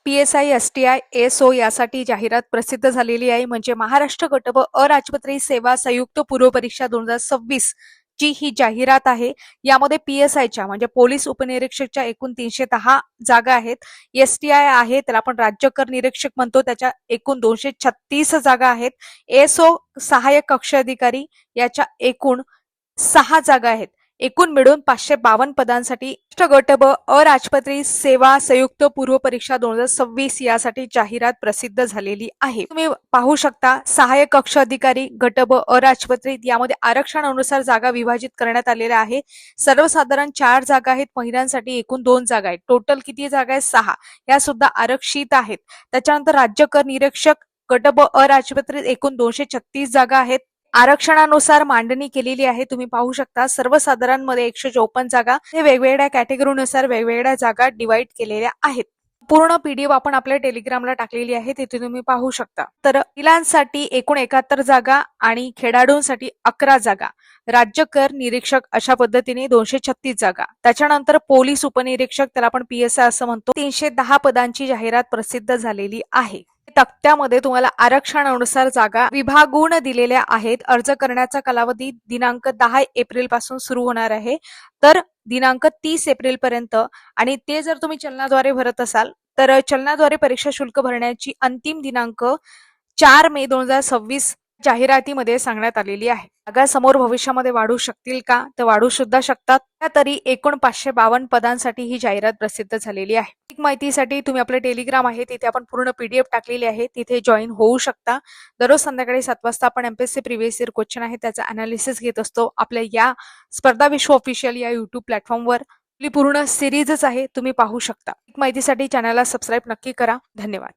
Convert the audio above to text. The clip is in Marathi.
PSI, STI, ASO यासाठी जाहिरात प्रसिद्ध झालेली आहे. म्हणजे महाराष्ट्र गट व अराजपत्रित सेवा संयुक्त पूर्व परीक्षा 2026 ची ही जाहिरात आहे. यामध्ये PSIच्या म्हणजे पोलीस उपनिरीक्षकच्या एकूण 310 जागा आहेत. STI आहे, त्याला आपण राज्य कर निरीक्षक म्हणतो, त्याच्या एकूण 236 जागा आहेत. ASO सहाय्यक कक्ष अधिकारी याच्या एकूण 6 जागा आहेत. एकूण मिळून 552 पदांसाठी राष्ट्र गट व अराजपत्रित सेवा संयुक्त पूर्व परीक्षा 2026 यासाठी जाहिरात प्रसिद्ध झालेली आहे. तुम्ही पाहू शकता सहाय्यक कक्ष अधिकारी गट व अराजपत्रित यामध्ये आरक्षणानुसार जागा विभाजित करण्यात आलेल्या आहे. सर्वसाधारण 4 जागा आहेत, महिलांसाठी एकूण 2 जागा आहेत. टोटल किती जागा आहेत? 6. या सुद्धा आरक्षित आहेत. त्याच्यानंतर राज्य कर निरीक्षक गट व अराजपत्रित एकूण 236 जागा आहेत. आरक्षणानुसार मांडणी केलेली आहे. तुम्ही पाहू शकता सर्वसाधारण मध्ये 154 जागा, हे वेगवेगळ्या कॅटेगरीनुसार वेगवेगळ्या जागा डिवाइड केलेल्या आहेत. पूर्ण PDF आपण आपल्या टेलिग्रामला टाकलेली आहे, तिथे तुम्ही पाहू शकता. तर महिलांसाठी एकूण 71 जागा आणि खेळाडूंसाठी 11 जागा. राज्य कर निरीक्षक अशा पद्धतीने 236 जागा. त्याच्यानंतर पोलीस उपनिरीक्षक, त्याला आपण PSI असं म्हणतो, 310 पदांची जाहिरात प्रसिद्ध झालेली आहे. तक्त्यामध्ये तुम्हाला आरक्षणानुसार जागा विभागून दिलेल्या आहेत. अर्ज करण्याचा कालावधी दिनांक 10 एप्रिल पासून सुरू होणार आहे, तर दिनांक 30 एप्रिल पर्यंत. आणि ते जर तुम्ही चलनाद्वारे भरत असाल तर चलनाद्वारे परीक्षा शुल्क भरण्याची अंतिम दिनांक 4 मे 2026 जाहिरातीमध्ये सांगण्यात आलेली आहे. जागा समोर भविष्यामध्ये वाढू शकतील का? तर वाढू सुद्धा शकतात. तरी एकूण 552 पदांसाठी ही जाहिरात प्रसिद्ध झालेली आहे. अधिक माहितीसाठी तुम्ही आपलं टेलिग्राम आहे, तिथे आपण पूर्ण PDF टाकलेली आहे, तिथे जॉईन होऊ शकता. दररोज संध्याकाळी 7 वाजता आपण MPSC प्रिव्हियस इयर क्वेश्चन आहे त्याचा अनालिसिस घेत असतो आपल्या या स्पर्धा विश्व ऑफिशियल या YouTube प्लॅटफॉर्मवर. आपली पूर्ण सिरीजच आहे, तुम्ही पाहू शकता. अधिक माहितीसाठी चॅनलला सबस्क्राईब नक्की करा. धन्यवाद.